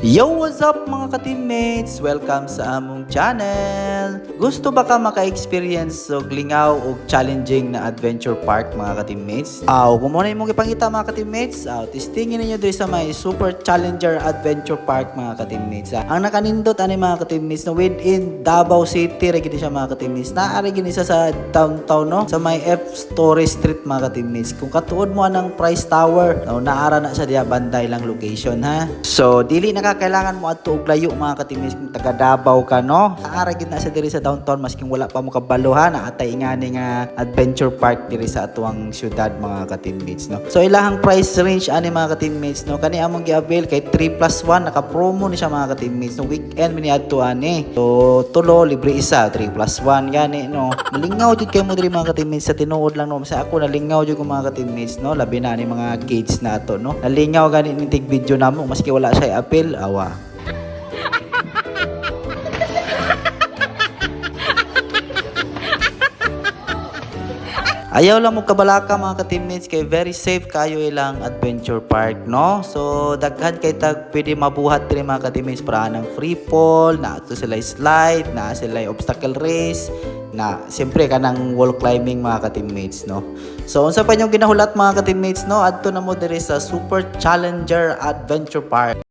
Yo, what's up mga ka-teammates? Welcome sa among channel. Gusto ba ka maka-experience og lingaw og challenging na adventure park mga ka-teammates? Kung muna imong ipangita mga ka-teammates, testingin ninyo diri sa may Super Challenger Adventure Park mga ka-teammates. Ang nakanindot ani mga ka-teammates no within Davao City ra gid siya mga ka-teammates. Naari gid isa sa downtown no, sa may F Story Street mga ka-teammates. Kung katuod mo ang Price Tower, naara na sa diya banday lang location ha. So dili na kailangan mo adto og layo mga ka-teammates kung taga Davao ka no. Naara gid na sa diri sa downtown masking wala pa mo kabalo ha, naatay ingani nga adventure park diri sa atuang syudad mga ka-teammates no. So ilahang price range ani mga ka-teammates no, kani among gi-avail kay 3+1 naka-promo ni siya mga ka-teammates no, weekend mini adto ani. So tulo libre isa 3+1 gani no. Malingaw jud kay mo diri mga ka-teammates sa tinuod lang no. Sa ako nalingaw jud ko mga ka-teammates no, labi na ni mga kids na ato no. Nalingaw gani ni tig video namo maski wala siya appeal awa. Ayaw lang mo kabalaka mga ka-teammates kay very safe kayo ilang adventure park no. So daghan kay tag pwede mabuhat diri mga ka-teammates para nang free fall, na ato sila slide, na sila obstacle race, na siyempre kanang wall climbing mga ka-teammates no. So unsa pa inyong ginahulat mga ka-teammates no, adto na mo diri sa Super Challenger Adventure Park.